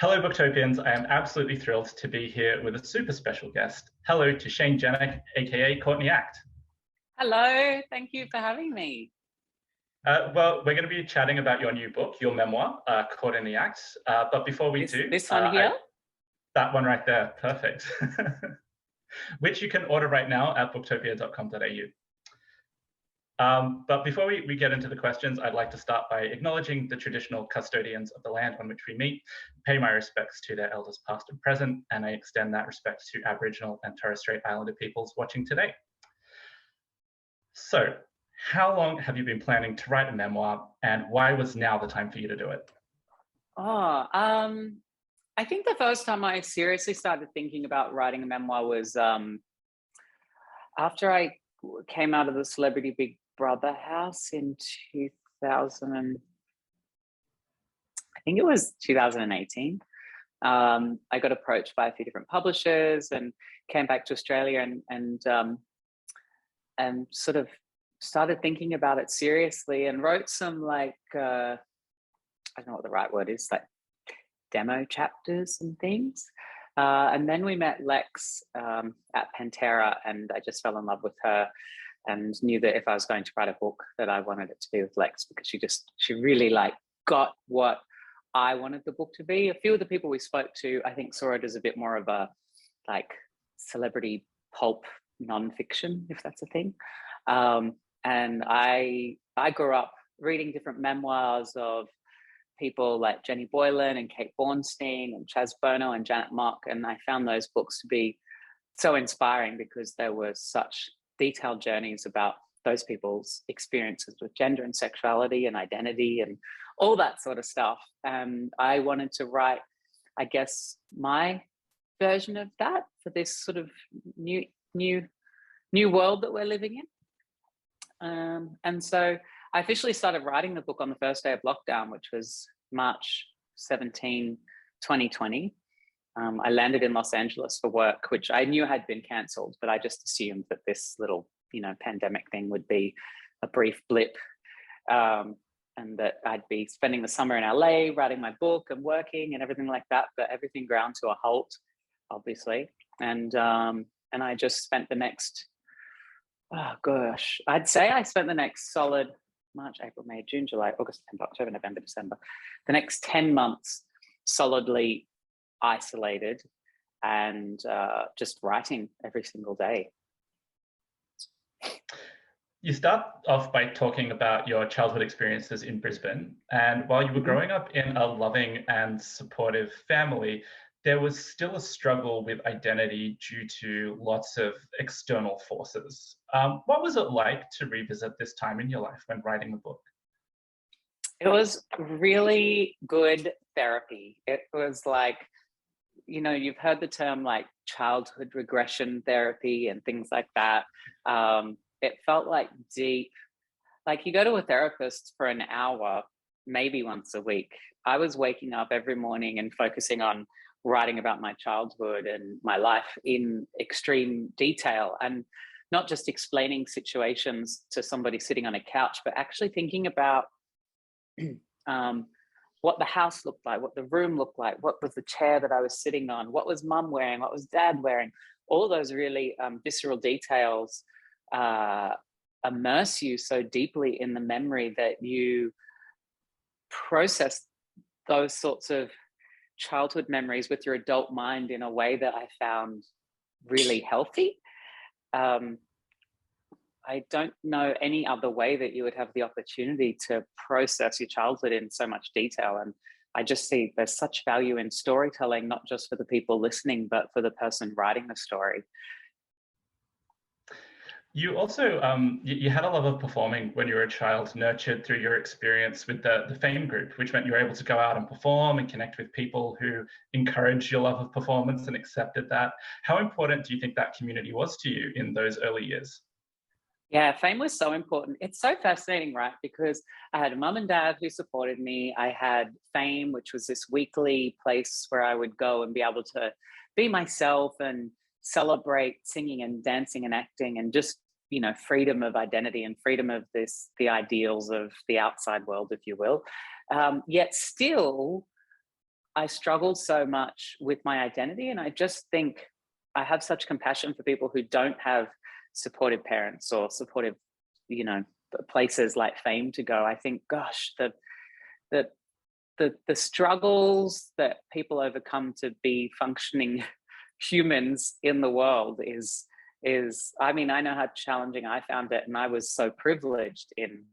Hello, Booktopians. I am absolutely thrilled to be here with a super special guest. Hello to Shane Jenek, aka Courtney Act. Hello, thank you for having me. Well, we're going to be chatting about your new book, your memoir, Caught in the Act. But before we do... This one here? That one right there, perfect. Which you can order right now at booktopia.com.au. But before we get into the questions, I'd like to start by acknowledging the traditional custodians of the land on which we meet, pay my respects to their elders past and present, and I extend that respect to Aboriginal and Torres Strait Islander peoples watching today. So, how long have you been planning to write a memoir, and why was now the time for you to do it? I think the first time I seriously started thinking about writing a memoir was after I came out of the Celebrity Big Brother house in 2000, I think it was 2018. I got approached by a few different publishers and came back to Australia and sort of started thinking about it seriously and wrote some I don't know what the right word is, like demo chapters and things. And then we met Lex at Pantera, and I just fell in love with her and knew that if I was going to write a book that I wanted it to be with Lex, because she really got what I wanted the book to be. A few of the people we spoke to, I think, saw it as a bit more of a celebrity pulp nonfiction, if that's a thing. And I grew up reading different memoirs of people like Jenny Boylan and Kate Bornstein and Chaz Bono and Janet Mock, and I found those books to be so inspiring because there were such detailed journeys about those people's experiences with gender and sexuality and identity and all that sort of stuff. And I wanted to write, I guess, my version of that for this sort of new world that we're living in. And so I officially started writing the book on the first day of lockdown, which was March 17, 2020. I landed in Los Angeles for work, which I knew had been cancelled, but I just assumed that this little, pandemic thing would be a brief blip, and that I'd be spending the summer in LA, writing my book and working and everything like that. But everything ground to a halt, obviously, and I just spent the next, I'd say I spent the next solid March, April, May, June, July, August, September, October, November, December, the next 10 months solidly isolated and just writing every single day. You start off by talking about your childhood experiences in Brisbane, and while you were growing up in a loving and supportive family, there was still a struggle with identity due to lots of external forces. What was it like to revisit this time in your life when writing the book? It was really good therapy. It was you've heard the term childhood regression therapy and things like that. It felt like deep, you go to a therapist for an hour, maybe once a week. I was waking up every morning and focusing on writing about my childhood and my life in extreme detail, and not just explaining situations to somebody sitting on a couch, but actually thinking about what the house looked like, what the room looked like, what was the chair that I was sitting on, what was mum wearing, what was dad wearing. All those really visceral details immerse you so deeply in the memory that you process those sorts of childhood memories with your adult mind in a way that I found really healthy. I don't know any other way that you would have the opportunity to process your childhood in so much detail. And I just see there's such value in storytelling, not just for the people listening, but for the person writing the story. You also, you had a love of performing when you were a child, nurtured through your experience with the Fame group, which meant you were able to go out and perform and connect with people who encouraged your love of performance and accepted that. How important do you think that community was to you in those early years? Yeah, Fame was so important. It's so fascinating, right? Because I had a mum and dad who supported me. I had Fame, which was this weekly place where I would go and be able to be myself and celebrate singing and dancing and acting and just, freedom of identity and freedom of the ideals of the outside world, if you will. Yet still, I struggled so much with my identity, and I just think I have such compassion for people who don't have supportive parents or supportive, you know, places like Fame to go. I think, gosh, the the struggles that people overcome to be functioning humans in the world is I mean, I know how challenging I found it, and I was so privileged in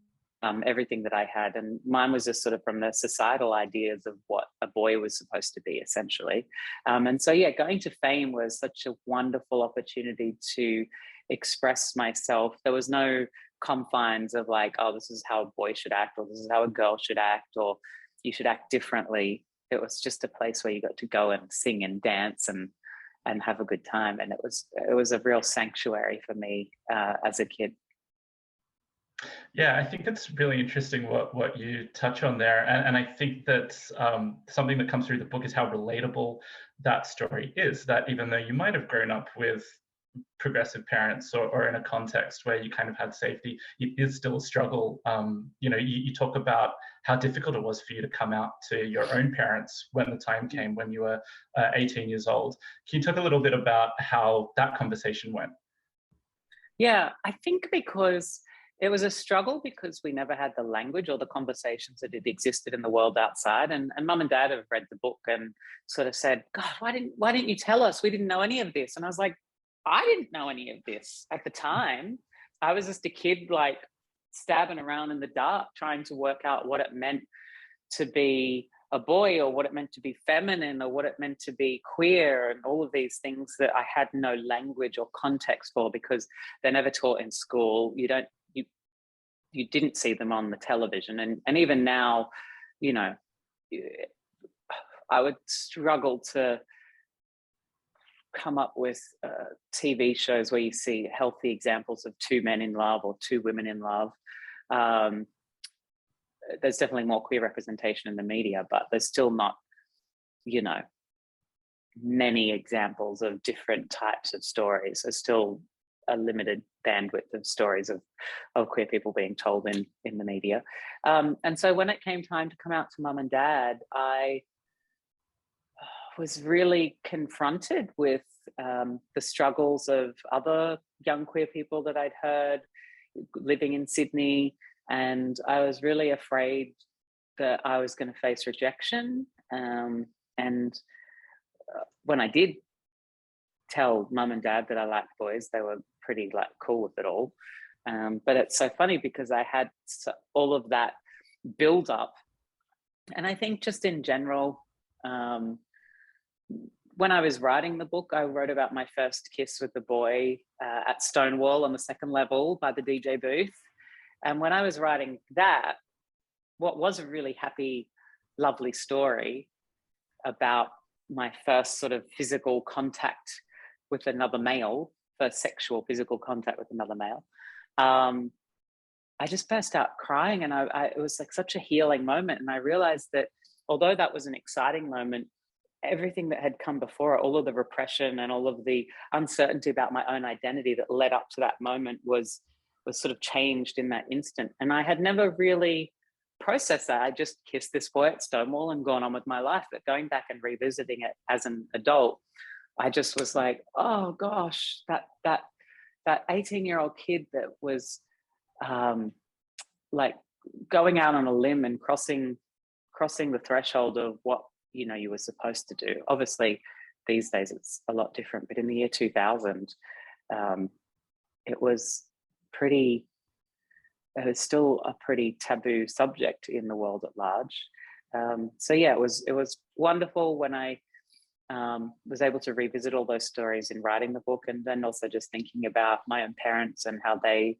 everything that I had, and mine was just sort of from the societal ideas of what a boy was supposed to be, essentially. And so, yeah, going to Fame was such a wonderful opportunity to express myself. There was no confines of like, oh, this is how a boy should act, or this is how a girl should act, or you should act differently. It was just a place where you got to go and sing and dance and have a good time, and it was a real sanctuary for me as a kid. Yeah, I think it's really interesting what you touch on there. And I think that something that comes through the book is how relatable that story is, that even though you might have grown up with progressive parents or in a context where you kind of had safety, it is still a struggle. You talk about how difficult it was for you to come out to your own parents when the time came when you were 18 years old. Can you talk a little bit about how that conversation went? Yeah, I think because it was a struggle because we never had the language or the conversations that had existed in the world outside. And mum and dad have read the book and sort of said, God, why didn't you tell us? We didn't know any of this. And I was like, I didn't know any of this at the time. I was just a kid, like stabbing around in the dark, trying to work out what it meant to be a boy, or what it meant to be feminine, or what it meant to be queer, and all of these things that I had no language or context for because they're never taught in school. You didn't see them on the television. And even now, you know, I would struggle to come up with TV shows where you see healthy examples of two men in love or two women in love. There's definitely more queer representation in the media, but there's still not, you know, many examples of different types of stories. There's still a limited bandwidth of stories of queer people being told in the media. And so when it came time to come out to mum and dad, I was really confronted with the struggles of other young queer people that I'd heard living in Sydney. And I was really afraid that I was going to face rejection. And when I did tell mum and dad that I liked boys, they were pretty like cool with it all. But it's so funny because I had all of that build up. And I think just in general, when I was writing the book, I wrote about my first kiss with the boy at Stonewall on the second level by the DJ booth. And when I was writing that, what was a really happy, lovely story about my first sort of physical contact with another male, first sexual physical contact with another male, I just burst out crying, and it was like such a healing moment. And I realized that although that was an exciting moment, everything that had come before it, all of the repression and all of the uncertainty about my own identity that led up to that moment was sort of changed in that instant. And I had never really processed that. I just kissed this boy at Stonewall and gone on with my life. But going back and revisiting it as an adult, I just was like, oh gosh, that 18-year-old kid that was like going out on a limb and crossing the threshold of what, you know, you were supposed to do. Obviously these days it's a lot different, but in the year 2000 it was still a pretty taboo subject in the world at large. So yeah, it was wonderful when I was able to revisit all those stories in writing the book, and then also just thinking about my own parents and how they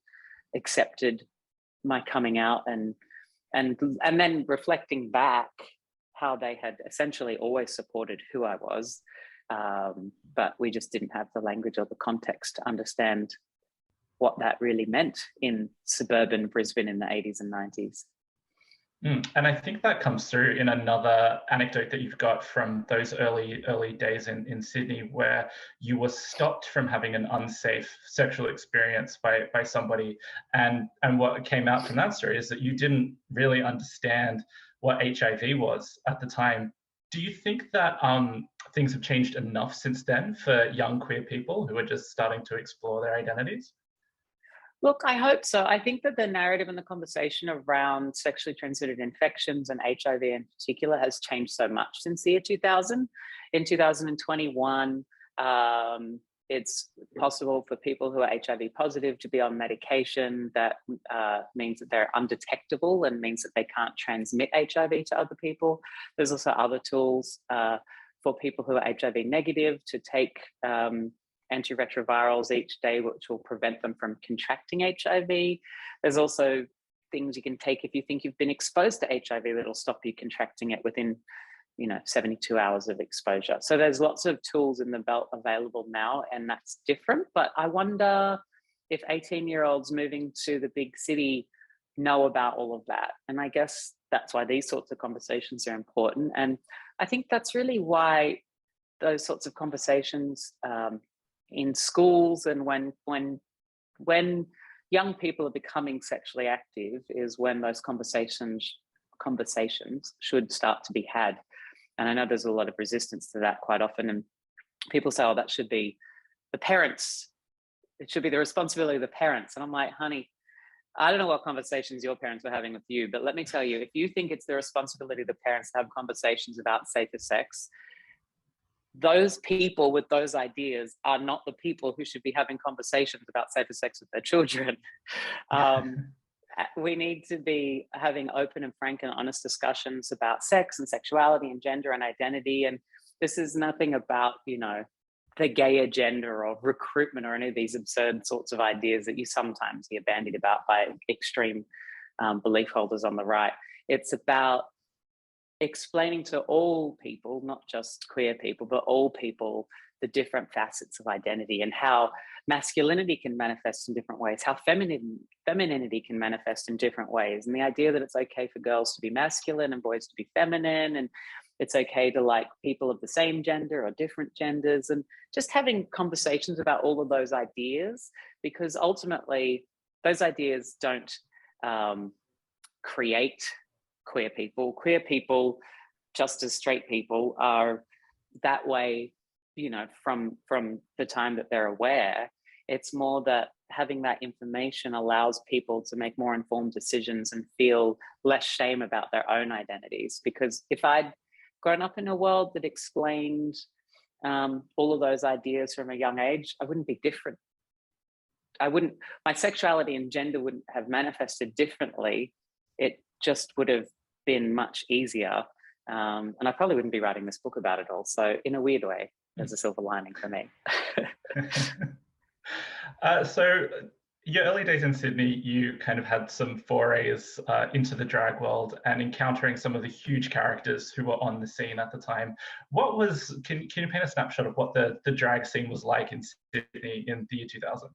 accepted my coming out, and then reflecting back how they had essentially always supported who I was, but we just didn't have the language or the context to understand what that really meant in suburban Brisbane in the 80s and 90s. And I think that comes through in another anecdote that you've got from those early days in Sydney, where you were stopped from having an unsafe sexual experience by somebody. And what came out from that story is that you didn't really understand what HIV was at the time. Do you think that things have changed enough since then for young queer people who are just starting to explore their identities? Look, I hope so. I think that the narrative and the conversation around sexually transmitted infections and HIV in particular has changed so much since the year 2000. In 2021, it's possible for people who are HIV positive to be on medication that means that they're undetectable and means that they can't transmit HIV to other people. There's also other tools for people who are HIV negative to take antiretrovirals each day, which will prevent them from contracting HIV. There's also things you can take if you think you've been exposed to HIV that'll stop you contracting it within 72 hours of exposure. So there's lots of tools in the belt available now, and that's different. But I wonder if 18-year-olds moving to the big city know about all of that. And I guess that's why these sorts of conversations are important. And I think that's really why those sorts of conversations in schools and when young people are becoming sexually active is when those conversations should start to be had. And I know there's a lot of resistance to that quite often, and people say, oh, that should be the parents, it should be the responsibility of the parents. And I'm like, honey, I don't know what conversations your parents were having with you, but let me tell you, if you think it's the responsibility of the parents to have conversations about safer sex, those people with those ideas are not the people who should be having conversations about safer sex with their children. We need to be having open and frank and honest discussions about sex and sexuality and gender and identity. And this is nothing about, the gay agenda or recruitment or any of these absurd sorts of ideas that you sometimes hear bandied about by extreme belief holders on the right. It's about explaining to all people, not just queer people, but all people, the different facets of identity and how masculinity can manifest in different ways, how femininity can manifest in different ways. And the idea that it's okay for girls to be masculine and boys to be feminine, and it's okay to like people of the same gender or different genders, and just having conversations about all of those ideas, because ultimately those ideas don't create queer people. Queer people, just as straight people, are that way, from the time that they're aware. It's more that having that information allows people to make more informed decisions and feel less shame about their own identities. Because if I'd grown up in a world that explained all of those ideas from a young age, I wouldn't be different. My sexuality and gender wouldn't have manifested differently. It just would have been much easier. And I probably wouldn't be writing this book about it all. So in a weird way, there's a silver lining for me. So your early days in Sydney, you kind of had some forays into the drag world and encountering some of the huge characters who were on the scene at the time. Can you paint a snapshot of what the drag scene was like in Sydney in the year 2000?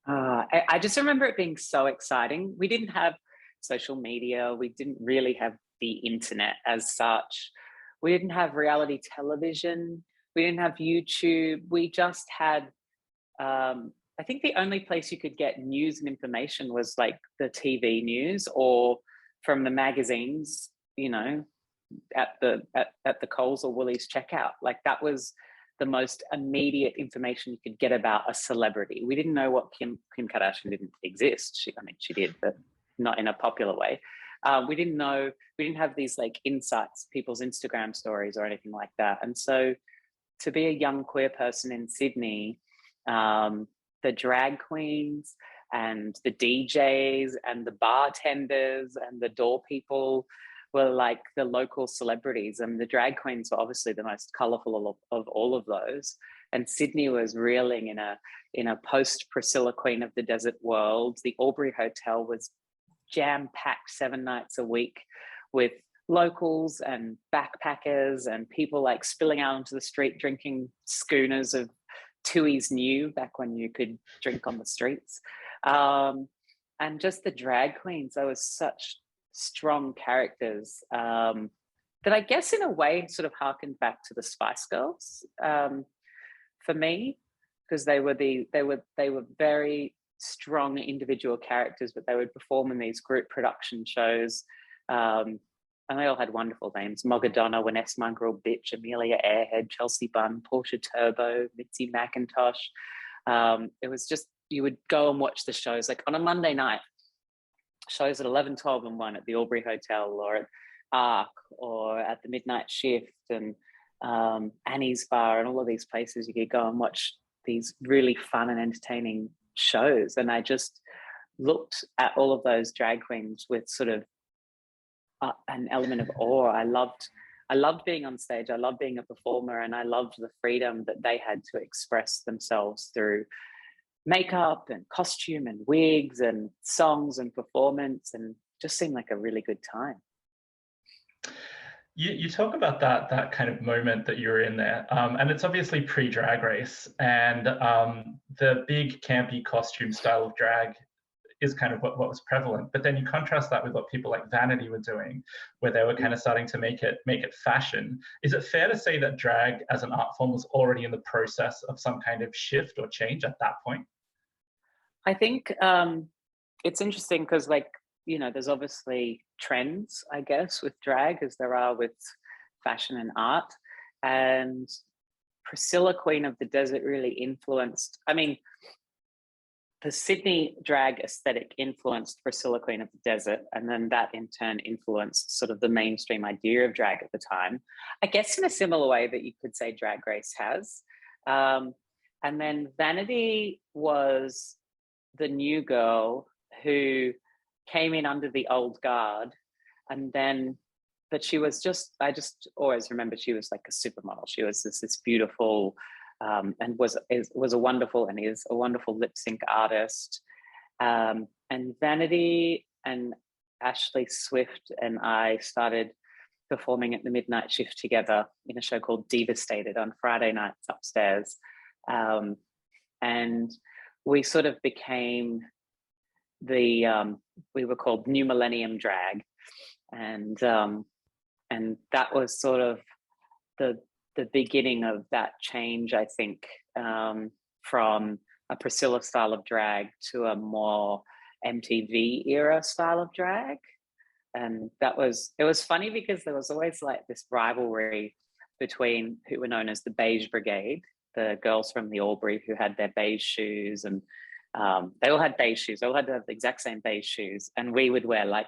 I just remember it being so exciting. We didn't have social media. We didn't really have the internet as such. We didn't have reality television. We didn't have YouTube. We just had, I think the only place you could get news and information was like the TV news or from the magazines, at the Coles or Woolies checkout. Like that was the most immediate information you could get about a celebrity. We didn't know what Kim Kardashian didn't exist. She did, but not in a popular way. We didn't have these like insights, people's Instagram stories or anything like that. And so to be a young queer person in Sydney, the drag queens and the DJs and the bartenders and the door people were like the local celebrities, and the drag queens were obviously the most colourful of all of those. And Sydney was reeling in a post-Priscilla Queen of the Desert world. The Albury Hotel was jam-packed 7 nights a week with locals and backpackers and people like spilling out onto the street drinking schooners of Tooheys New, back when you could drink on the streets. And just the drag queens, there was such strong characters that I guess in a way sort of harkened back to the Spice Girls for me, because they were very strong individual characters, but they would perform in these group production shows and they all had wonderful names: Mogadonna, Vanessa Mongrel, Bitch, Amelia Airhead, Chelsea Bunn, Portia Turbo, Mitzi McIntosh. It was just, you would go and watch the shows like on a Monday night, shows at 11, 12 and 1 at the Albury Hotel or at Arc or at the Midnight Shift and Annie's Bar and all of these places. You could go and watch these really fun and entertaining shows. And I just looked at all of those drag queens with sort of an element of awe. I loved being on stage. I loved being a performer, and I loved the freedom that they had to express themselves through makeup and costume and wigs and songs and performance, and just seemed like a really good time. You talk about that kind of moment that you were in there, and it's obviously pre-Drag Race, and the big campy costume style of drag is kind of what was prevalent. But then you contrast that with what people like Vanity were doing, where they were kind of starting to make it fashion. Is it fair to say that drag as an art form was already in the process of some kind of shift or change at that point? I think it's interesting because, like, you know, there's obviously trends, I guess, with drag as there are with fashion and art. And Priscilla, Queen of the Desert, really influenced, I mean, the Sydney drag aesthetic influenced Priscilla, Queen of the Desert, and then that in turn influenced sort of the mainstream idea of drag at the time. I guess in a similar way that you could say Drag Race has. And then Vanity was the new girl who came in under the old guard, and then, but she was just, I just always remember she was like a supermodel. She was this beautiful, and was a wonderful, and is a wonderful lip sync artist. And Vanity and Ashley Swift and I started performing at the Midnight Shift together in a show called Devastated on Friday nights upstairs. And we sort of became we were called New Millennium Drag. And that was sort of the beginning of that change, I think, from a Priscilla style of drag to a more MTV era style of drag. And it was funny because there was always like this rivalry between who were known as the Beige Brigade, the girls from the Albury who had their beige shoes, and they all had beige shoes. They all had to have the exact same beige shoes. And we would wear like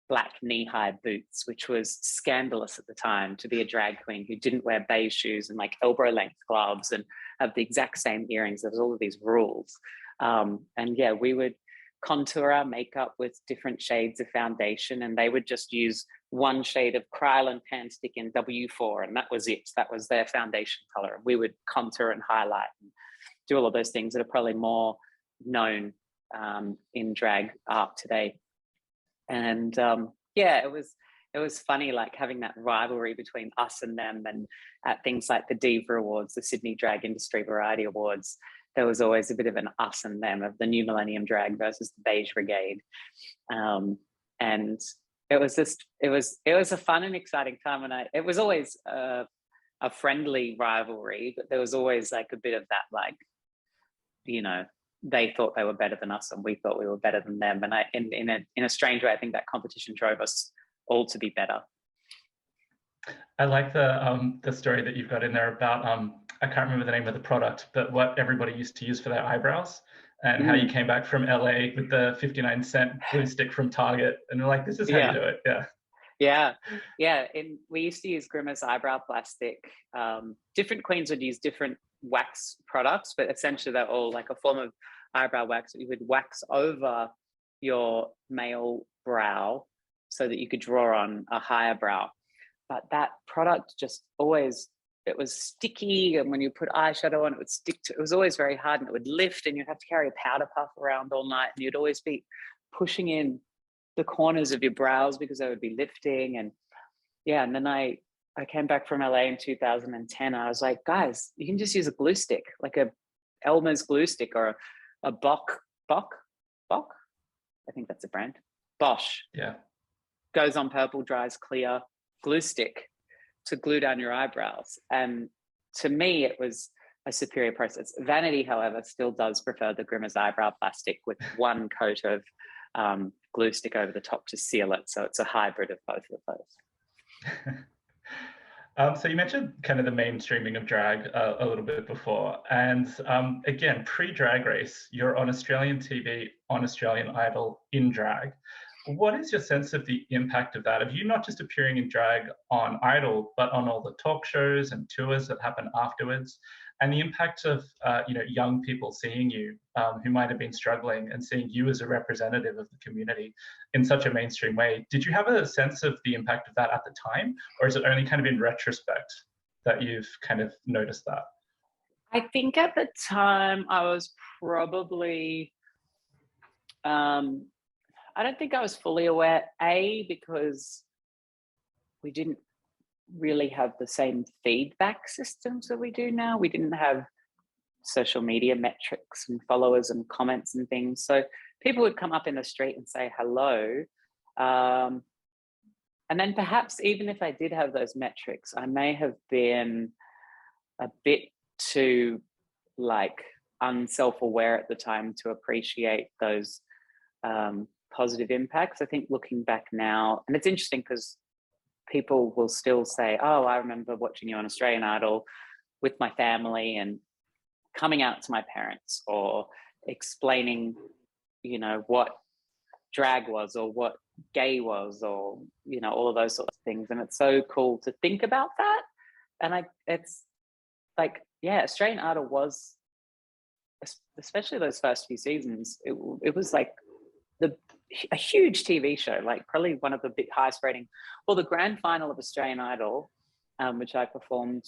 black knee-high boots, which was scandalous at the time to be a drag queen who didn't wear beige shoes and like elbow-length gloves and have the exact same earrings. There was all of these rules. And yeah, we would contour our makeup with different shades of foundation, and they would just use one shade of Krylon Pan Stick in W4, and that was it. That was their foundation color. We would contour and highlight and do all of those things that are probably more known in drag art today. And yeah, it was funny, like having that rivalry between us and them. And at things like the Diva Awards, the Sydney Drag Industry Variety Awards, there was always a bit of an us and them of the New Millennium Drag versus the Beige Brigade. And it was a fun and exciting time. And it was always a friendly rivalry, but there was always like a bit of that, like, you know, they thought they were better than us and we thought we were better than them. And in a strange way, I think that competition drove us all to be better. I like the story that you've got in there about, I can't remember the name of the product, but what everybody used to use for their eyebrows, and how you came back from LA with the 59-cent glue stick from Target, and you're like, this is how you do it. Yeah. We used to use Grimace eyebrow plastic. Different queens would use different wax products, but essentially they're all like a form of eyebrow wax that you would wax over your male brow so that you could draw on a higher brow. But that product just always, it was sticky, and when you put eyeshadow on, it would stick to, it was always very hard, and it would lift, and you'd have to carry a powder puff around all night, and you'd always be pushing in the corners of your brows because they would be lifting. And yeah, and then I came back from LA in 2010. I was like, guys, you can just use a glue stick, like a Elmer's glue stick or a Bock, I think that's a brand. Bosch. Yeah. Goes on purple, dries clear glue stick to glue down your eyebrows. And to me, it was a superior process. Vanity, however, still does prefer the Grimace eyebrow plastic with one coat of glue stick over the top to seal it. So it's a hybrid of both of those. So you mentioned kind of the mainstreaming of drag a little bit before, and again, pre-Drag Race, you're on Australian TV, on Australian Idol in drag. What is your sense of the impact of that? Of you not just appearing in drag on Idol, but on all the talk shows and tours that happen afterwards, and the impact of young people seeing you who might have been struggling and seeing you as a representative of the community in such a mainstream way. Did you have a sense of the impact of that at the time, or is it only kind of in retrospect that you've kind of noticed that? I think at the time I was probably, I don't think I was fully aware, because we didn't really have the same feedback systems that we do now. We didn't have social media metrics and followers and comments and things. So people would come up in the street and say hello. And then perhaps even if I did have those metrics, I may have been a bit too unself-aware at the time to appreciate those positive impacts. I think looking back now, and it's interesting because people will still say, oh, I remember watching you on Australian Idol with my family and coming out to my parents, or explaining, what drag was or what gay was, or, all of those sorts of things. And it's so cool to think about that. And it's like, yeah, Australian Idol was, especially those first few seasons, it was like a huge TV show, like probably one of the highest rating. Well, the grand final of Australian Idol, which I performed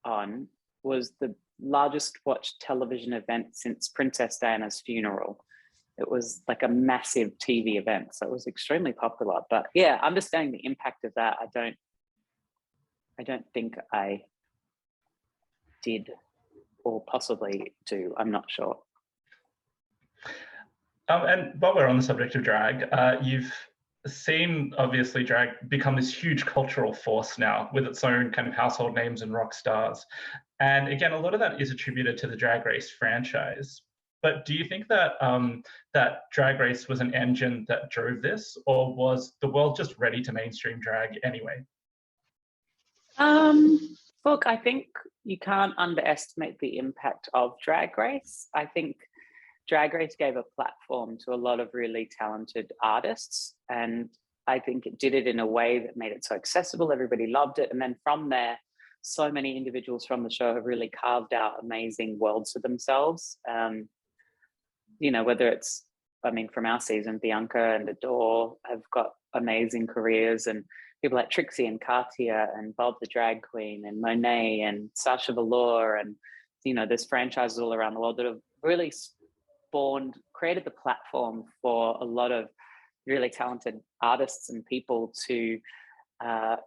on, was the largest watched television event since Princess Diana's funeral. It was like a massive TV event, so it was extremely popular. But yeah, understanding the impact of that, I don't think I did, or possibly do. I'm not sure. And while we're on the subject of drag, you've seen obviously drag become this huge cultural force now with its own kind of household names and rock stars. And again, a lot of that is attributed to the Drag Race franchise. But do you think that that Drag Race was an engine that drove this, or was the world just ready to mainstream drag anyway? Look, I think you can't underestimate the impact of Drag Race. I think Drag Race gave a platform to a lot of really talented artists, and I think it did it in a way that made it so accessible. Everybody loved it. And then from there, so many individuals from the show have really carved out amazing worlds for themselves. Whether it's, from our season, Bianca and Adore have got amazing careers, and people like Trixie and Katia and Bob the Drag Queen and Monet and Sasha Velour, and, there's franchises all around the world that have really created the platform for a lot of really talented artists and people to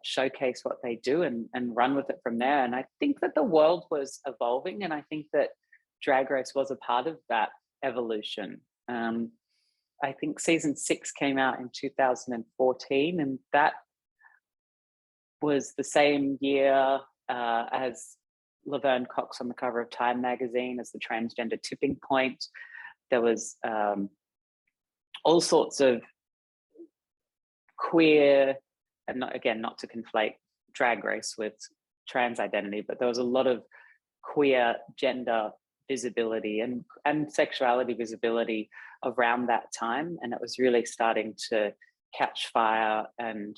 showcase what they do and run with it from there. And I think that the world was evolving, and I think that Drag Race was a part of that evolution. I think season 6 came out in 2014, and that was the same year as Laverne Cox on the cover of Time magazine as the transgender tipping point. There was all sorts of queer, and not to conflate Drag Race with trans identity, but there was a lot of queer gender visibility and sexuality visibility around that time. And it was really starting to catch fire and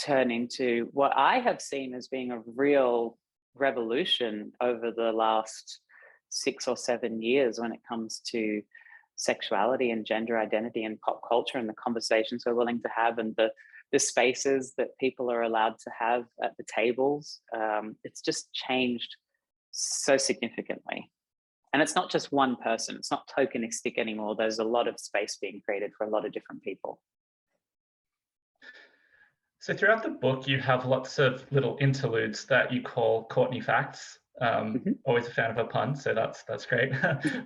turn into what I have seen as being a real revolution over the last 6 or 7 years when it comes to sexuality and gender identity and pop culture, and the conversations we're willing to have, and the spaces that people are allowed to have at the tables. It's just changed so significantly. And it's not just one person. It's not tokenistic anymore. There's a lot of space being created for a lot of different people. So throughout the book, you have lots of little interludes that you call Courtney Facts. Always a fan of a pun, so that's great.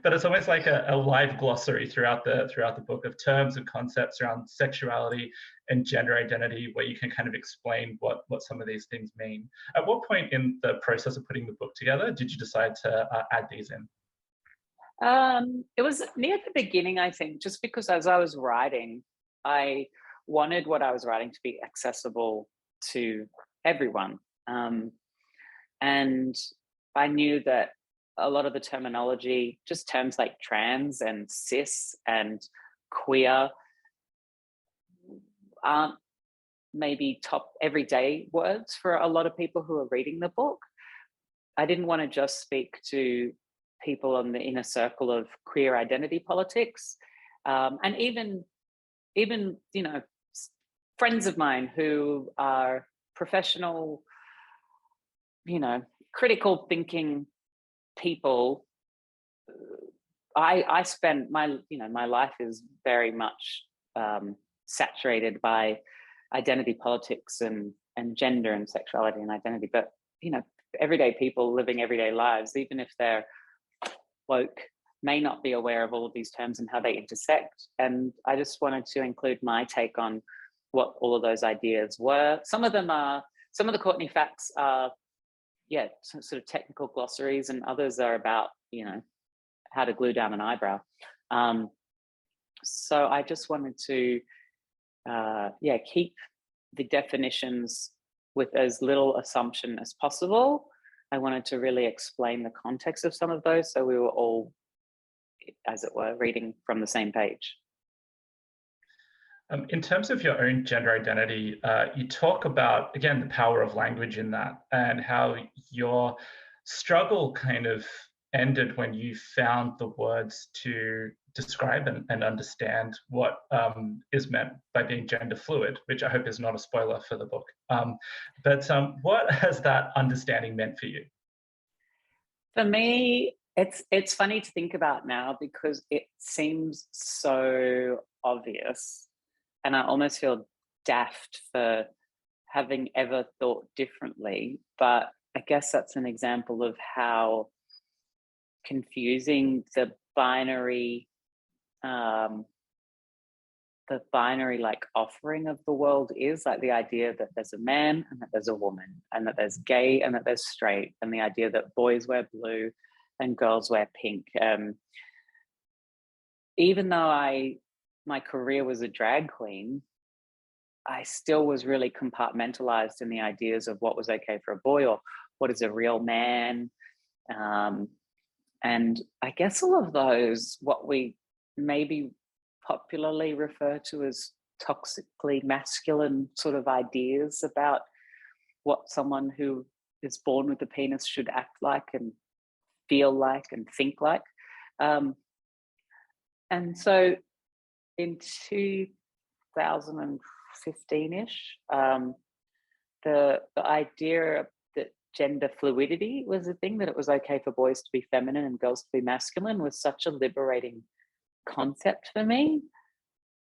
But it's almost like a live glossary throughout the book of terms and concepts around sexuality and gender identity, where you can kind of explain what some of these things mean. At what point in the process of putting the book together did you decide to add these in? It was near the beginning, I think, just because as I was writing, I wanted what I was writing to be accessible to everyone. And I knew that a lot of the terminology, just terms like trans and cis and queer, aren't maybe top everyday words for a lot of people who are reading the book. I didn't want to just speak to people on the inner circle of queer identity politics, and even you know, friends of mine who are professional, you know, critical thinking people. I spend my, you know, my life is very much saturated by identity politics and gender and sexuality and identity. But, you know, everyday people living everyday lives, even if they're woke, may not be aware of all of these terms and how they intersect. And I just wanted to include my take on what all of those ideas were. Some of the Courtney Facts are, yeah, some sort of technical glossaries, and others are about, you know, how to glue down an eyebrow. So I just wanted to, keep the definitions with as little assumption as possible. I wanted to really explain the context of some of those, so we were all, as it were, reading from the same page. In terms of your own gender identity, you talk about, again, the power of language in that, and how your struggle kind of ended when you found the words to describe and understand what is meant by being gender fluid, which I hope is not a spoiler for the book. But what has that understanding meant for you? For me, it's funny to think about now because it seems so obvious, and I almost feel daft for having ever thought differently. But I guess that's an example of how confusing the binary like offering of the world is, like the idea that there's a man and that there's a woman and that there's gay and that there's straight, and the idea that boys wear blue and girls wear pink. Even though my career was a drag queen, I still was really compartmentalized in the ideas of what was okay for a boy or what is a real man. And I guess all of those, what we maybe popularly refer to as toxically masculine sort of ideas about what someone who is born with a penis should act like and feel like and think like. And so in 2015-ish, the idea that gender fluidity was a thing, that it was okay for boys to be feminine and girls to be masculine, was such a liberating concept for me.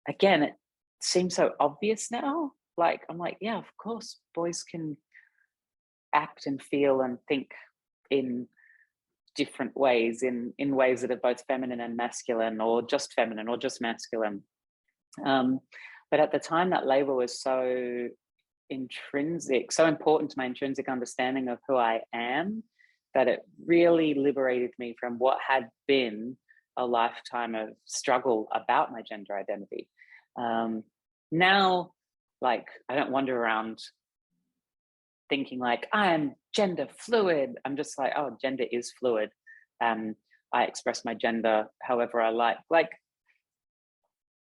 Again, it seems so obvious now. Like, I'm like, yeah, of course, boys can act and feel and think in different ways, in ways that are both feminine and masculine, or just feminine or just masculine. But at the time, that label was so intrinsic, so important to my intrinsic understanding of who I am, that it really liberated me from what had been a lifetime of struggle about my gender identity. Now, like, I don't wander around thinking like I'm gender fluid. I'm just like, oh, gender is fluid. I express my gender however I like. Like,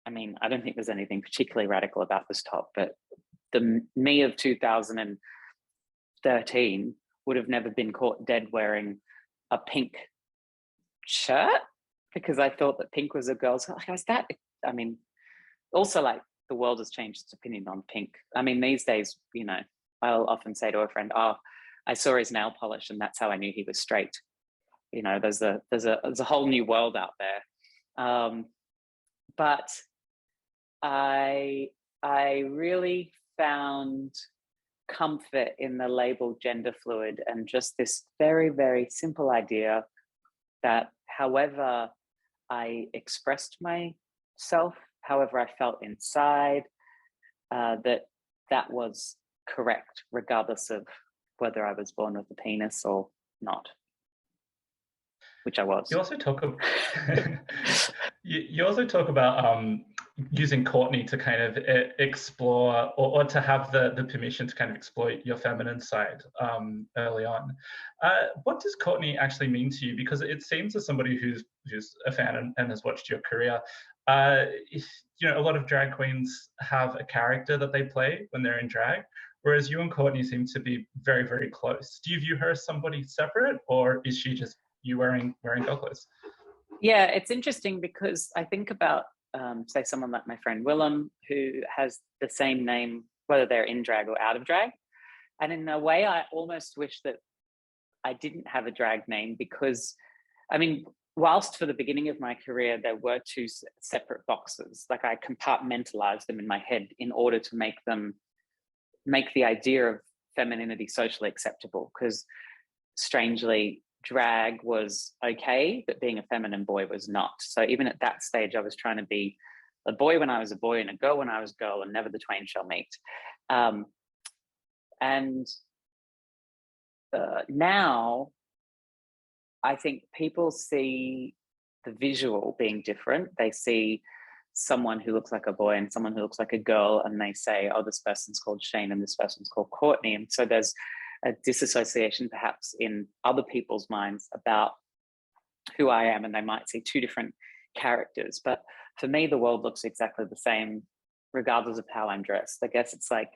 I mean, I don't think there's anything particularly radical about this top, but the me of 2013 would have never been caught dead wearing a pink shirt because I thought that pink was a girl's. Like, is that? I mean, also, like, the world has changed its opinion on pink. I mean, these days, you know, I'll often say to a friend, "Oh, I saw his nail polish, and that's how I knew he was straight." You know, there's a whole new world out there. But I really found comfort in the label gender fluid, and just this very, very simple idea that however I expressed myself, however I felt inside, that was correct, regardless of whether I was born with a penis or not, which I was. You also talk about, you also talk about using Courtney to kind of explore, or to have the permission to kind of explore your feminine side early on. What does Courtney actually mean to you? Because it seems, as somebody who's a fan and has watched your career, you know, a lot of drag queens have a character that they play when they're in drag, whereas you and Courtney seem to be very, very close. Do you view her as somebody separate, or is she just you wearing girl clothes? Yeah, it's interesting because I think about, say, someone like my friend Willem, who has the same name, whether they're in drag or out of drag. And in a way, I almost wish that I didn't have a drag name because, I mean, whilst for the beginning of my career, there were two separate boxes, like I compartmentalized them in my head in order to make the idea of femininity socially acceptable, because strangely, drag was okay, but being a feminine boy was not. So even at that stage, I was trying to be a boy when I was a boy and a girl when I was a girl, and never the twain shall meet. Now, I think people see the visual being different. They see someone who looks like a boy and someone who looks like a girl, and they say, oh, this person's called Shane and this person's called Courtney. And so there's a disassociation perhaps in other people's minds about who I am, and they might see two different characters. But for me, the world looks exactly the same regardless of how I'm dressed. I guess it's like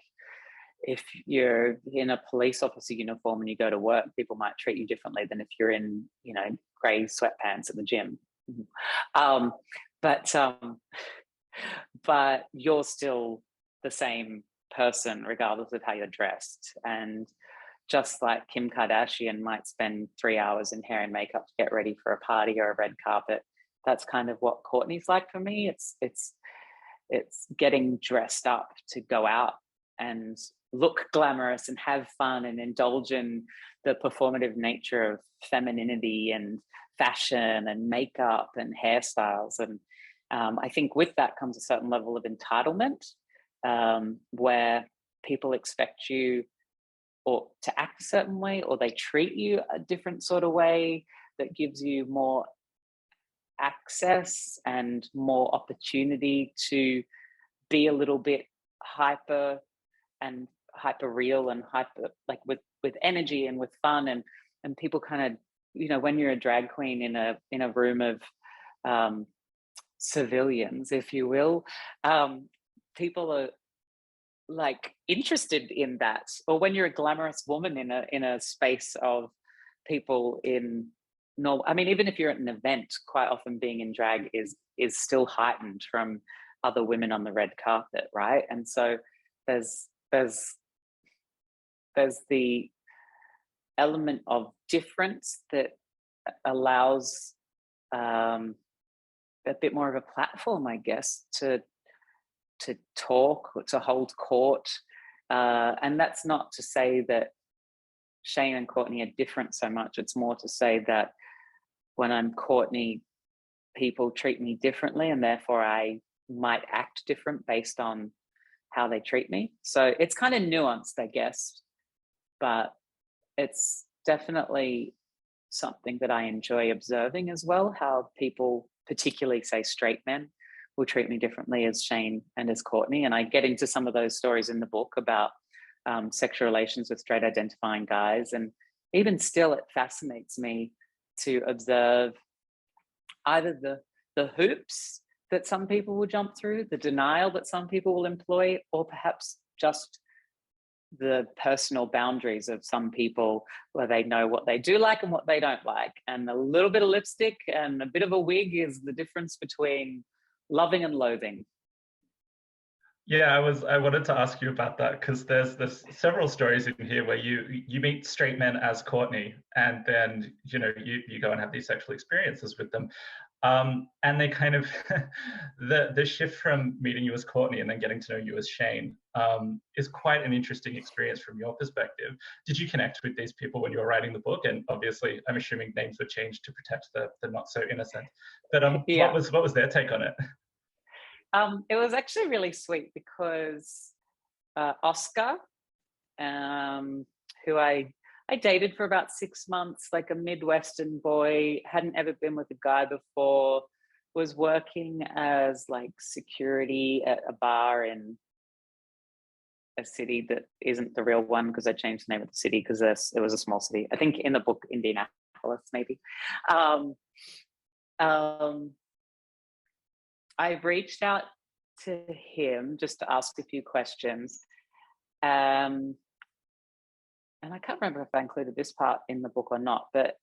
if you're in a police officer uniform and you go to work, people might treat you differently than if you're in, you know, grey sweatpants at the gym. But you're still the same person regardless of how you're dressed. And just like Kim Kardashian might spend 3 hours in hair and makeup to get ready for a party or a red carpet, that's kind of what Courtney's like for me. It's getting dressed up to go out and look glamorous and have fun and indulge in the performative nature of femininity and fashion and makeup and hairstyles. And I think with that comes a certain level of entitlement, where people expect you or to act a certain way, or they treat you a different sort of way that gives you more access and more opportunity to be a little bit hyper real and hyper, like with energy and with fun, and people kind of, you know, when you're a drag queen in a room of civilians, if you will, people are like interested in that. Or when you're a glamorous woman in a space of people in normal, I mean, even if you're at an event, quite often being in drag is still heightened from other women on the red carpet, right? And so there's the element of difference that allows a bit more of a platform, I guess, to talk, to hold court. And that's not to say that Shane and Courtney are different so much. It's more to say that when I'm Courtney, people treat me differently, and therefore I might act different based on how they treat me. So it's kind of nuanced, I guess, but it's definitely something that I enjoy observing as well, how people, particularly say straight men, will treat me differently as Shane and as Courtney. And I get into some of those stories in the book about sexual relations with straight identifying guys. And even still, it fascinates me to observe either the hoops that some people will jump through, the denial that some people will employ, or perhaps just the personal boundaries of some people, where they know what they do like and what they don't like. And a little bit of lipstick and a bit of a wig is the difference between loving and loathing. Yeah, I wanted to ask you about that, because there's several stories in here where you meet straight men as Courtney, and then you go and have these sexual experiences with them, and they kind of the shift from meeting you as Courtney and then getting to know you as Shane is quite an interesting experience from your perspective. Did you connect with these people when you were writing the book? And obviously, I'm assuming names were changed to protect the not so innocent. But Yeah. what was their take on it? It was actually really sweet because Oscar, who I dated for about 6 months, like a Midwestern boy, hadn't ever been with a guy before, was working as like security at a bar in a city that isn't the real one, because I changed the name of the city because it was a small city. I think in the book, Indianapolis, maybe. Um, um, I reached out to him just to ask a few questions. And I can't remember if I included this part in the book or not, but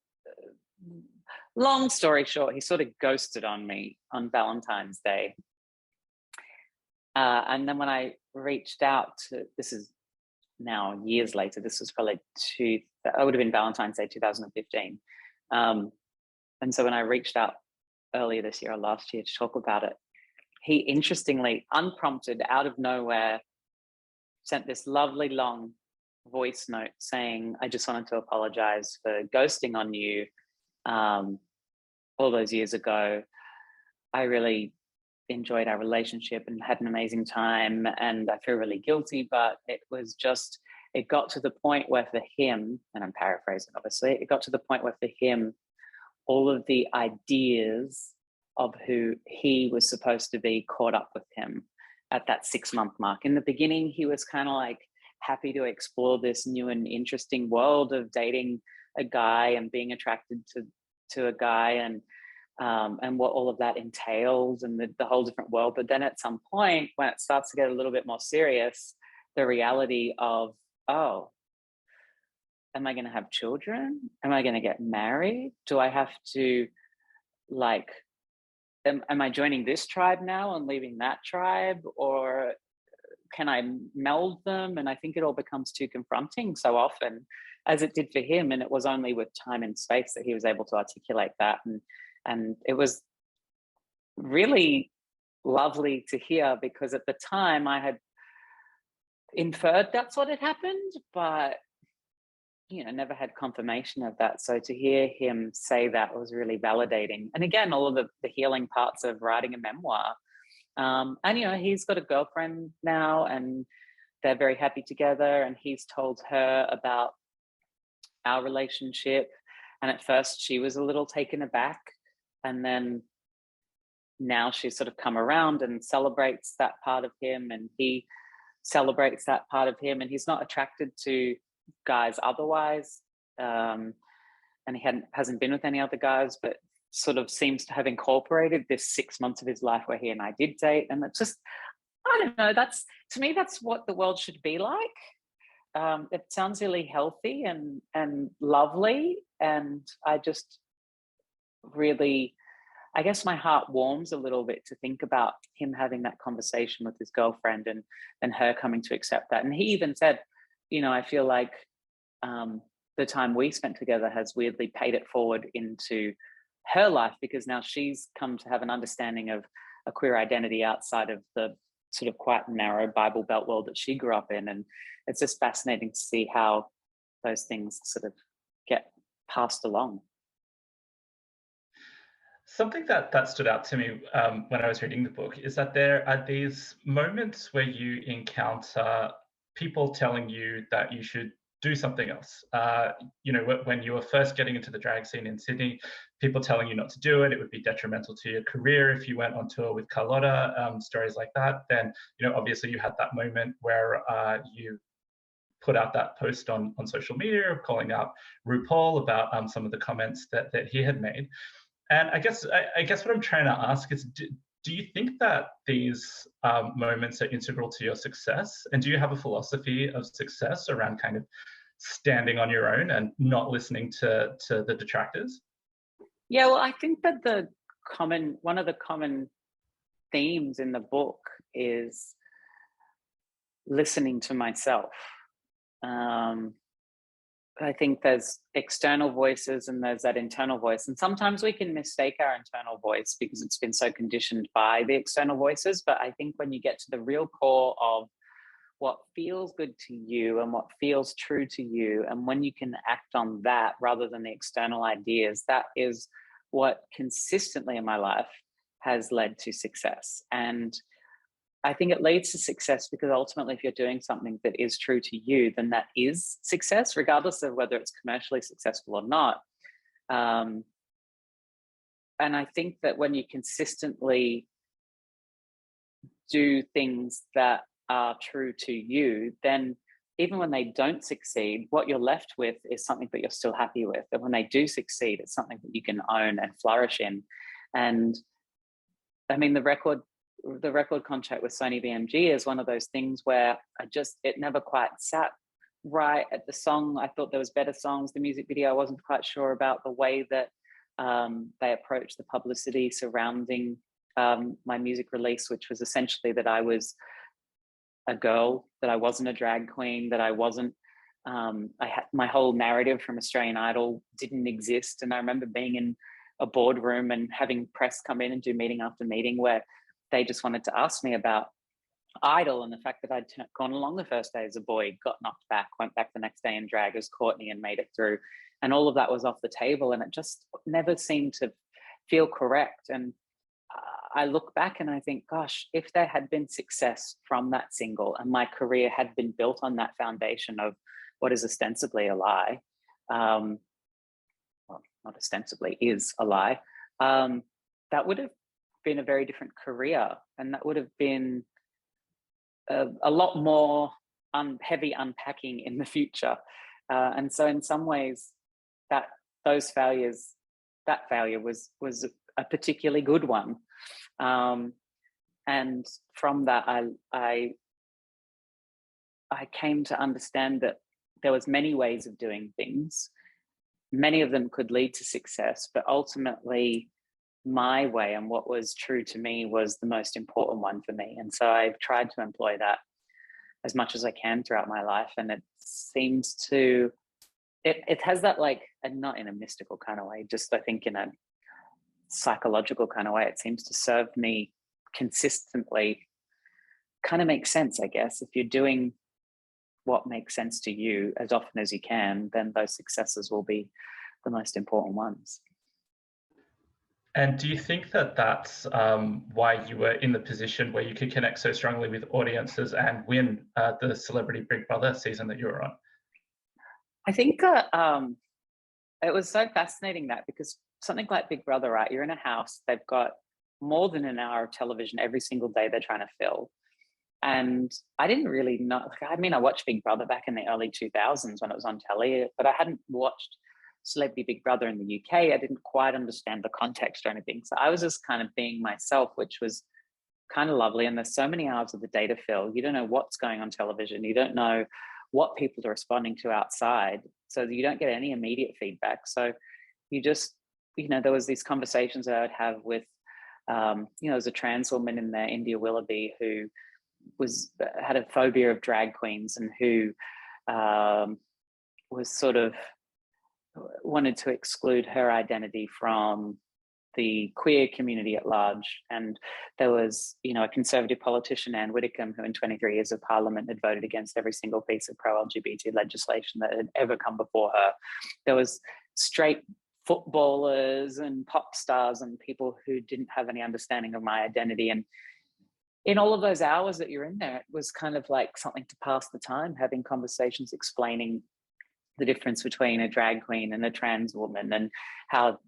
long story short, he sort of ghosted on me on Valentine's Day. And then when I reached out to, this is now years later, this was probably it would have been Valentine's Day 2015. And so when I reached out earlier this year or last year to talk about it, he interestingly, unprompted, out of nowhere, sent this lovely long voice note saying, I just wanted to apologize for ghosting on you all those years ago. I really enjoyed our relationship and had an amazing time, and I feel really guilty, but it got to the point where for him, and I'm paraphrasing obviously, it got to the point where for him, all of the ideas of who he was supposed to be caught up with him at that 6-month mark. In the beginning, he was kind of like happy to explore this new and interesting world of dating a guy and being attracted to a guy, and what all of that entails, and the whole different world. But then at some point, when it starts to get a little bit more serious, the reality of, oh, am I going to have children? Am I going to get married? Do I have to, like, am I joining this tribe now and leaving that tribe? Or can I meld them? And I think it all becomes too confronting so often, as it did for him. And it was only with time and space that he was able to articulate that. And it was really lovely to hear, because at the time I had inferred that's what had happened, but never had confirmation of that. So to hear him say that was really validating. And again, all of the healing parts of writing a memoir. And he's got a girlfriend now, and they're very happy together, and he's told her about our relationship. And at first she was a little taken aback, and then now she's sort of come around and celebrates that part of him, and he celebrates that part of him, and he's not attracted to guys otherwise, and he hasn't been with any other guys, but sort of seems to have incorporated this 6 months of his life where he and I did date. And it's just, I don't know, to me that's what the world should be like. It sounds really healthy and lovely, and I just really, I guess my heart warms a little bit to think about him having that conversation with his girlfriend, and her coming to accept that. And he even said, I feel like the time we spent together has weirdly paid it forward into her life, because now she's come to have an understanding of a queer identity outside of the sort of quite narrow Bible Belt world that she grew up in. And it's just fascinating to see how those things sort of get passed along. Something that stood out to me when I was reading the book is that there are these moments where you encounter people telling you that you should do something else. When you were first getting into the drag scene in Sydney, people telling you not to do it. It would be detrimental to your career if you went on tour with Carlotta, stories like that. Then, obviously you had that moment where you put out that post on social media calling out RuPaul about some of the comments that he had made. And I guess what I'm trying to ask is, do you think that these moments are integral to your success? And do you have a philosophy of success around kind of standing on your own and not listening to the detractors? Yeah, well, I think that one of the common themes in the book is listening to myself. I think there's external voices and there's that internal voice. And sometimes we can mistake our internal voice because it's been so conditioned by the external voices. But I think when you get to the real core of what feels good to you and what feels true to you, and when you can act on that rather than the external ideas, that is what consistently in my life has led to success. And I think it leads to success because ultimately, if you're doing something that is true to you, then that is success, regardless of whether it's commercially successful or not. I think that when you consistently do things that are true to you, then even when they don't succeed, what you're left with is something that you're still happy with. And when they do succeed, it's something that you can own and flourish in. And I mean, the record contract with Sony BMG is one of those things where it never quite sat right at the song. I thought there was better songs. The music video, I wasn't quite sure about the way that they approached the publicity surrounding my music release, which was essentially that I was a girl, that I wasn't a drag queen, that I wasn't, I had my whole narrative from Australian Idol didn't exist. And I remember being in a boardroom and having press come in and do meeting after meeting where they just wanted to ask me about Idol and the fact that I'd gone along the first day as a boy, got knocked back, went back the next day in drag as Courtney and made it through. And all of that was off the table, and it just never seemed to feel correct. And I look back and I think, gosh, if there had been success from that single and my career had been built on that foundation of what is ostensibly a lie, well, not ostensibly, is a lie, that would have been a very different career, and that would have been a lot more heavy unpacking in the future. And so in some ways, that failure was a particularly good one. And from that, I came to understand that there was many ways of doing things. Many of them could lead to success, but ultimately my way and what was true to me was the most important one for me. And so I've tried to employ that as much as I can throughout my life. And it seems to, it has that, like, and not in a mystical kind of way, just I think in a psychological kind of way, it seems to serve me consistently. Kind of makes sense, I guess. If you're doing what makes sense to you as often as you can, then those successes will be the most important ones. And do you think that that's why you were in the position where you could connect so strongly with audiences and win the Celebrity Big Brother season that you were on? I think it was so fascinating because something like Big Brother, right? You're in a house, they've got more than an hour of television every single day they're trying to fill. And I didn't really know, I mean, I watched Big Brother back in the early 2000s when it was on telly, but I hadn't watched Celebrity Big Brother in the UK. I didn't quite understand the context or anything. So I was just kind of being myself, which was kind of lovely. And there's so many hours of the day to fill. You don't know what's going on television. You don't know what people are responding to outside. So you don't get any immediate feedback. So you just, there was these conversations that I would have with, there's a trans woman in there, India Willoughby, who had a phobia of drag queens and who was sort of wanted to exclude her identity from the queer community at large. And there was, a conservative politician, Anne Widdecombe, who in 23 years of Parliament had voted against every single piece of pro-LGBT legislation that had ever come before her. There was straight footballers and pop stars and people who didn't have any understanding of my identity. And in all of those hours that you're in there, it was kind of like something to pass the time, having conversations, explaining the difference between a drag queen and a trans woman, and how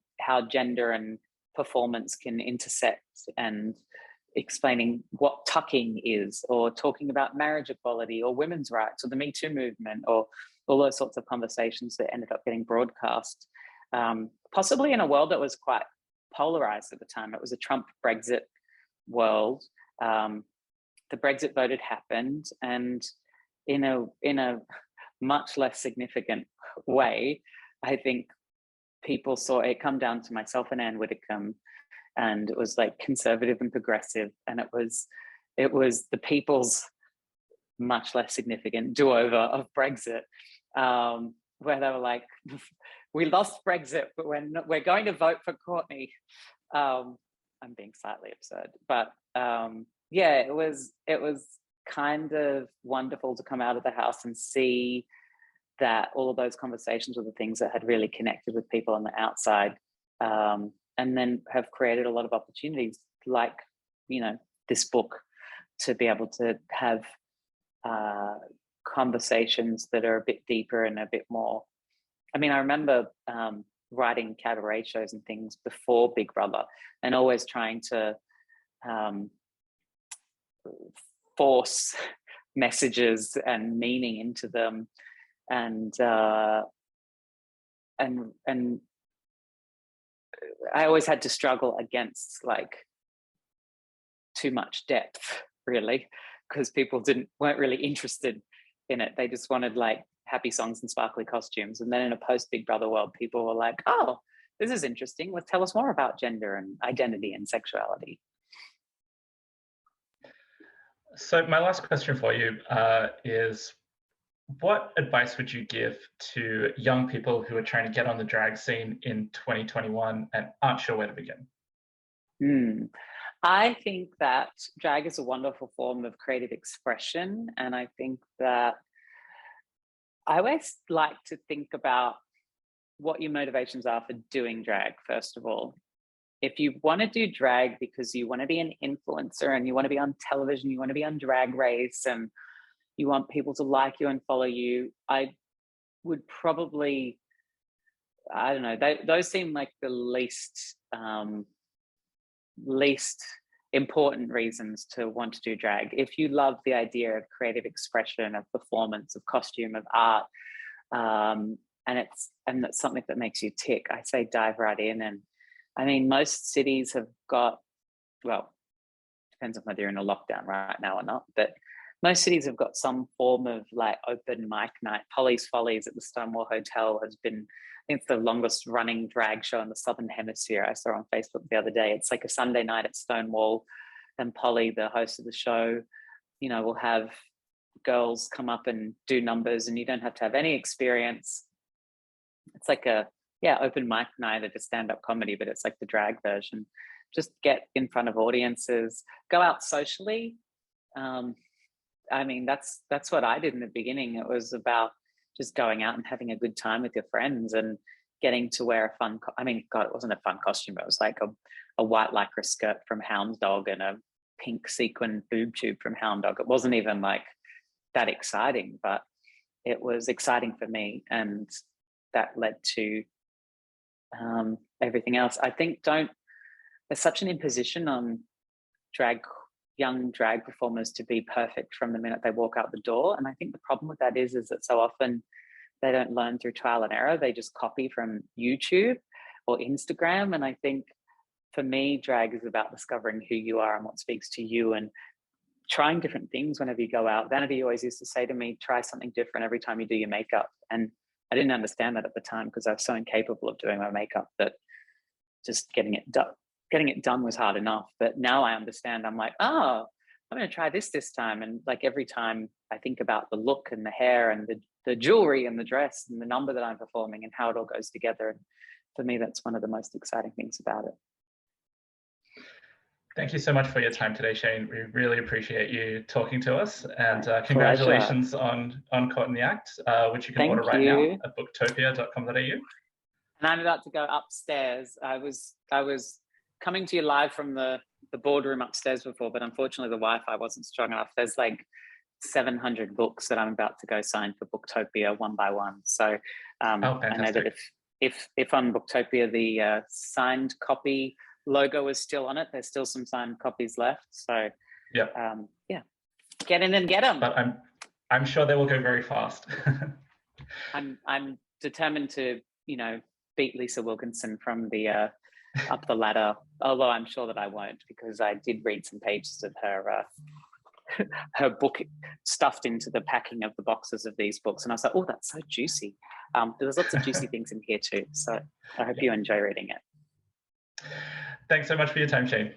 gender and performance can intersect, and explaining what tucking is, or talking about marriage equality or women's rights or the Me Too movement, or all those sorts of conversations that ended up getting broadcast, possibly in a world that was quite polarized at the time. It was a Trump Brexit world. The Brexit vote had happened, and in a much less significant way, I think people saw it come down to myself and Anne Widdecombe, and it was like conservative and progressive, and it was the people's much less significant do-over of Brexit, where they were like, we lost Brexit, but we're going to vote for Courtney. I'm being slightly absurd, but yeah, it was kind of wonderful to come out of the house and see that all of those conversations were the things that had really connected with people on the outside, and then have created a lot of opportunities, like, this book, to be able to have conversations that are a bit deeper and a bit more. I mean, I remember writing cabaret shows and things before Big Brother, and always trying to force messages and meaning into them, and I always had to struggle against like too much depth, really, because people weren't really interested in it. They just wanted like happy songs and sparkly costumes. And then in a post Big Brother world, people were like, oh, this is interesting. Let's tell us more about gender and identity and sexuality. So my last question for you is, what advice would you give to young people who are trying to get on the drag scene in 2021 and aren't sure where to begin? I think that drag is a wonderful form of creative expression. And I think that I always like to think about what your motivations are for doing drag, first of all. If you want to do drag because you want to be an influencer and you want to be on television, you want to be on Drag Race, and you want people to like you and follow you, I would probably, I don't know, those seem like the least important reasons to want to do drag. If you love the idea of creative expression, of performance, of costume, of art, and that's something that makes you tick, I say dive right in. And I mean, most cities have got, well, depends on whether you're in a lockdown right now or not, but most cities have got some form of like open mic night. Polly's Follies at the Stonewall Hotel has been, I think it's the longest running drag show in the Southern Hemisphere. I saw on Facebook the other day. It's like a Sunday night at Stonewall, and Polly, the host of the show, will have girls come up and do numbers, and you don't have to have any experience. It's like open mic night at a stand-up comedy, but it's like the drag version. Just get in front of audiences, go out socially. I mean, that's what I did in the beginning. It was about just going out and having a good time with your friends and getting to wear a fun, it wasn't a fun costume, but it was like a white lycra skirt from Hound Dog and a pink sequin boob tube from Hound Dog. It wasn't even like that exciting, but it was exciting for me. And that led to everything else. I think there's such an imposition on young drag performers to be perfect from the minute they walk out the door. And I think the problem with that is that so often they don't learn through trial and error. They just copy from YouTube or Instagram. And I think for me, drag is about discovering who you are and what speaks to you, and trying different things whenever you go out. Vanity always used to say to me, try something different every time you do your makeup. And I didn't understand that at the time because I was so incapable of doing my makeup that just getting it done was hard enough. But now I understand. I'm like, oh, I'm going to try this time. And like every time I think about the look and the hair and the jewelry and the dress and the number that I'm performing and how it all goes together. And for me, that's one of the most exciting things about it. Thank you so much for your time today, Shane. We really appreciate you talking to us, and congratulations on Courtney Act, which you can order right now at booktopia.com.au. And I'm about to go upstairs. I was coming to you live from the boardroom upstairs before, but unfortunately the Wi-Fi wasn't strong enough. There's like 700 books that I'm about to go sign for Booktopia one by one. So I know that if on Booktopia the signed copy logo is still on it, there's still some signed copies left. So get in and get them. But I'm sure they will go very fast. I'm determined to beat Lisa Wilkinson from the up the ladder, although I'm sure that I won't, because I did read some pages of her book stuffed into the packing of the boxes of these books, and I was like, oh, that's so juicy. There's lots of juicy things in here too, so I hope you enjoy reading it. Thanks so much for your time, Shane.